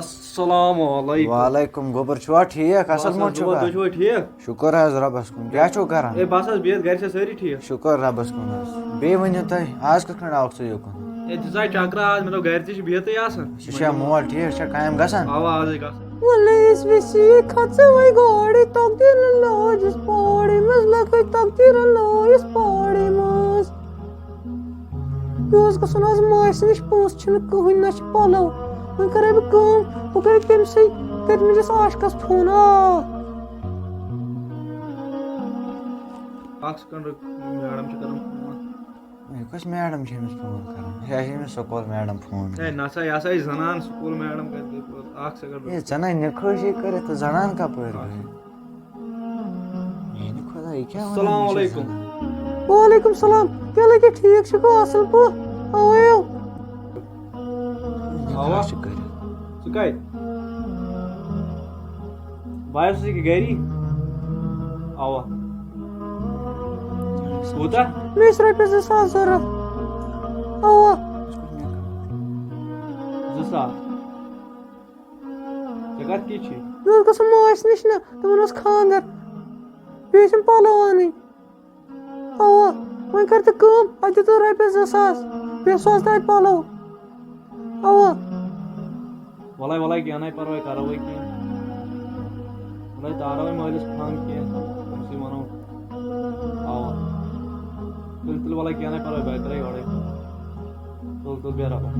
السلام علیکم. وعلیکم گوبر چھوا ٹھیک اصل مو تُہۍ چھِوا ٹھیٖک؟ شکر حظ رۄبس کُن کیٛاہ چھِو کران؟ ہے بس حظ بِہِتھ گرِ چھا سٲری ٹھیٖک؟ شکر رۄبس کُن حظ بیٚیہِ ؤنِو تُہۍ آز کِتھ کٔنۍ آوُکھ ژٕ یوکُن؟ ہے دِژاے چکرا آز مےٚ دوٚپ گرِ تہِ چھِ بِہتھٕے آسان. ژٕ چھا مول ٹھیٖک چھا کامہِ گژھان؟ اوا آزٕے گژھان. Leis visi katsevai gori takdir lojis podimas lakai takdir lojis podimas. Yos gasun az mais nish pons chinu kuhin nash polo. Wan kare bh kam bu kare temsai terminis aşkas phona. اکھ second madam چھِ کران phone. کۄس madam چھِ أمِس phone کران؟ یہِ چھِ أمِس سکوٗل میڈم فون. ہے نسا یہِ ہسا چھِ زنان سکوٗل میڈم کتہِ گٔے پوٚز. اکھ سیکنڈ. ہے ژٕ نَے نِکھٲشی کٔرِتھ تہٕ زنان کپٲرۍ گٔے؟ میٛانہِ خۄدا یہِ کیٛاہ وَنان؟ السلام علیکم. Walaikum salam. Kya lagi theek chiko asal po. Avayo. نِکھٲشی کٔرِتھ. ژٕ کتہِ؟ بہٕ آیوس أکہِ گری. اوا کوٗتاہ؟ Mis raipias 2,000 zarat. Ava. 2,000. ژےٚ کتھ کِتھ چھُے؟ Yos gasun mais nish na. Tuman os khaandar. Beishim palavani. Ava. Wan karte kam. Adi to raipias 2,000. Besos dai palav. Ava. وَلے کینٛہہ نَے پرواے کرو وۄنۍ کینٛہہ. وَلے تارو وۄنۍ مٲلِس فون کینٛہہ تٔمسٕے وَنو. اوا تُل وَلے کینٛہہ نَے پرواے بہٕ کرے یورے. تُل بیٚہہ رۄبَس.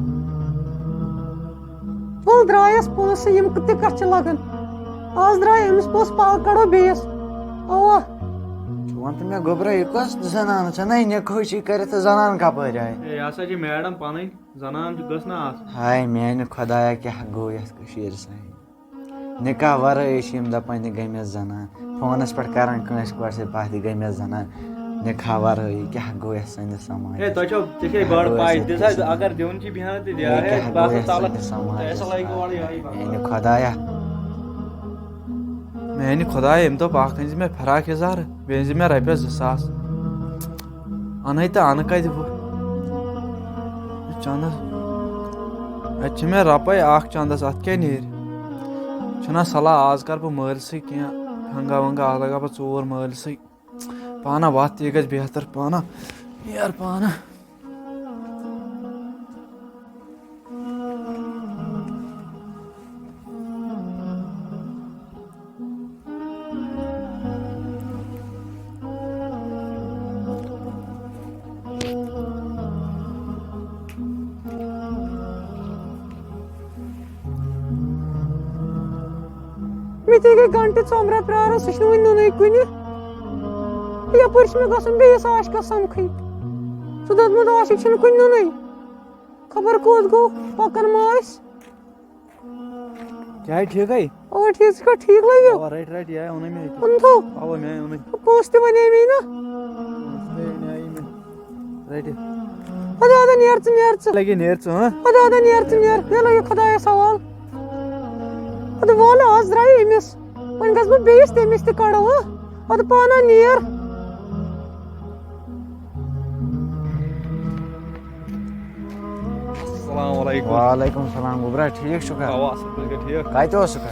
Tul drayas ponsa yim kıtı kaçı lagan. Az dray emis pos pal kado beyes. Ava. ژٕ وَن تہٕ مےٚ گوبرا یہِ کۄس زنان ژٕ نَے نِکھٲشی کٔرِتھ تہٕ زنان کپٲرۍ آیہِ؟ ہے یہِ ہسا چھِ میڈم پنٕنۍ زنان چھِ گٔژھ نہ آسٕنۍ. ہاے میانہِ خۄدایا کیٛاہ گوٚو یَتھ کٔشیٖرِ سانہِ نِکاح ورٲے چھِ یِم دَپان یہِ گٔمٕژ زنان فونس پٮ۪ٹھ کران کٲنٛسہِ کورِ سۭتۍ پتھ یہِ گٔمٕژ زنان نِکاح ورٲے کیٛاہ گوٚو یَتھ سٲنِس سماجس. ہے تۄہہِ چھو ژےٚ چھے بٔڑ پاے دِس حظ اگر دیُن چھِ بیٚہن تہِ دِ. ہے بہٕ آسہٕ تلہٕ ایسا لگہِ اورٕ یِہوٚے. میانہِ خۄدایا میانہِ خۄدایا أمۍ دوٚپ اکھ أنۍ زِ مےٚ فراق یزار بیٚیہِ أنۍ زِ مےٚ رۄپیس 2,000. اَنٕے تہٕ اَنہٕ کتہِ بہٕ چندس اتہِ چھِ مےٚ رۄپے اکھ چندس اتھ کیٛاہ نیرِ. چھُنا صلح آز کر بہٕ مٲلسٕے کینٛہہ ہنگا ونگا آز لگا بہٕ ژوٗر مٲلسٕے. پانا وتھ یہِ گژھِ بہتر پانا نیر پانا. Miti ge ganti somra prara sishnu nunai kuni. Ya purshme gasun beyes aşka samkhay. Sudat mud aşık şunu kuni nunai. Khabar kod go pakan mais. کیٛاہ ٹھیٖک ہے؟ Awa theek ska theek lagyo. اوا right right یہِ آیہِ اوٚنُے مےٚ ییٚتہِ. Untho. اوا مےٚ آیہِ اوٚنُے. Posti vane mi na. Right Ada nertsu. لگے نیر ژٕ ہاں. Ada nertsu ner. Ya lagyo khudaya sawal. Ada wala az dray emis. Wan gas bu beyes temis te kado ha. Ada pana ner. السلام علیکم. وعلیکم سلام گوبرا ٹھیٖک چھُکھا؟ اوا اصل پٲٹھۍ گٔے ٹھیٖک. کتہِ اوسُکھ؟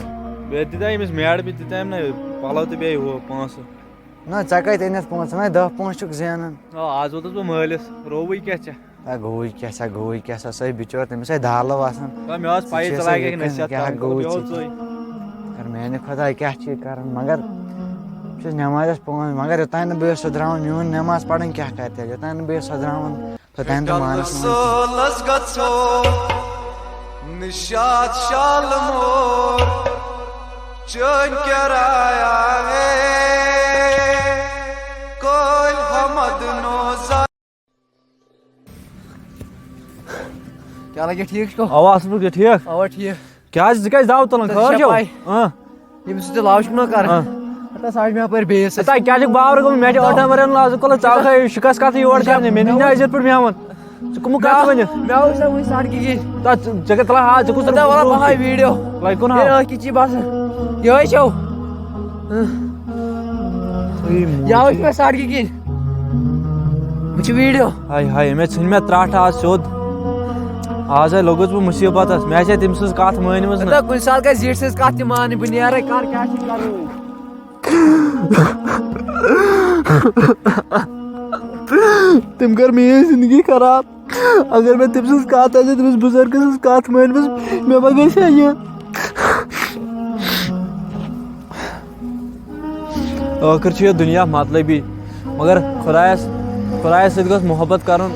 بیٚیہِ دِتاے أمِس میڈمہِ دِتایم نہ پلو تہٕ بیٚیہِ ہُہ پونٛسہٕ. نہ ژےٚ کتہِ أنِتھ پونٛسہٕ ژٕ نَے 10 پونٛسہٕ چھُکھ زینان. آز ووتُس بہٕ مٲلِس رووٕے کیٛاہ ژےٚ. گوٚوٕے کیٛاہ سا سۄے بِچٲر تٔمِس ہے دالو آسان. مےٚ ٲس پَیی ژٕ لاگکھ نصیحت کیٛاہ گوٚو ژٕے. میانہِ خۄداے کیٛاہ چھِ یہِ کران مگر بہٕ چھُس نٮ۪مازٮ۪س پانٛژھ مگر یوٚتانۍ نہٕ بہٕ یہِ سُدراوان میون نٮ۪ماز پرٕنۍ کیٛاہ کرِ تیٚلہِ یوٚتانۍ نہٕ بہٕ یہِ سُدراوان توٚتانۍ تہٕ مانس نشاط شالمور چون کرایا ہے کوئی حمد نوزا. کیا لگے ٹھیک چھو؟ اوا اصل پٲٹھۍ گٔے ٹھیٖک. اوا ٹھیک. کیٛازِ ژٕ کیٛازِ داو تُلان خٲر چھو؟ ییٚمِس سۭتۍ لاو چھُکھ نا کران ہتا سا چھِ مےٚ اپٲرۍ بیٚیِس سۭتۍ. تۄہہِ کیٛاہ چھُکھ باورٕ گوٚمُت مےٚ چھِ ٲٹھن ؤرین لاز کوٚلُس ژٕ آکھے شِکس کتھٕ یور کرنہِ مےٚ نِش نہ عزت پٲٹھۍ مےٚ ووٚن ژٕ کٕم کتھ ؤنِتھ. مےٚ وٕچھ نا وٕنۍ سڑکہِ کِنۍ ژےٚ تُلہٕ ہا ژٕ کُس ولا بہاے ویٖڈیو لایک کُن أتھۍ کِنۍ چی باسان یِہوٚے چھو یا وٕچھ مےٚ سڑکہِ کِنۍ وٕچھ ویٖڈیو. ہاے ہاے مےٚ ژھٕنۍ مےٚ ترٛٹھ آز سیوٚد. آز ہے لوگس بہ مصیبت مے تم سز کت مانمز نا کن سات گئی زیٹ سز کت تہ مان بہ نیرے کر کیا کرو تم کر میری زندگی خراب اگر میں تم سز کت تمس بزرگ سز کت مانمز مے ما گژھِ یہ ٲخر چھُ یہِ دُنیا مطلبی مگر خۄدایس سۭتۍ گوٚژھ محبت کرُن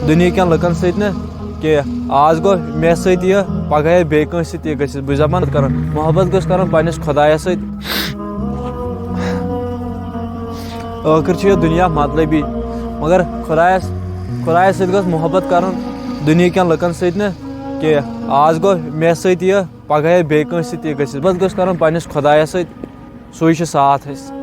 دُنہیٖکٮ۪ن لُکن سۭتۍ نہٕ کینٛہہ آز گوٚو مےٚ سۭتۍ یہِ پگاہ ہیٚکہِ بیٚیہِ کٲنٛسہِ سۭتۍ یہِ گٔژھِتھ بہٕ چھُس دپان کرُن محبت گوٚژھ کرُن پننِس خۄدایس سۭتۍ ٲخر چھُ یہِ دُنیا مطلبی مگر خۄدایس سۭتۍ گوٚژھ محبت کرُن دُنہیٖکٮ۪ن لُکن سۭتۍ نہٕ کینٛہہ آز گوٚو مےٚ سۭتۍ یہِ پگاہ ہیٚکہِ بیٚیہِ کٲنٛسہِ سۭتۍ یہِ گٔژھِتھ محبت گوٚژھ کرُن پننِس خۄدایس سۭتۍ سُے چھُ ساتھ اسہِ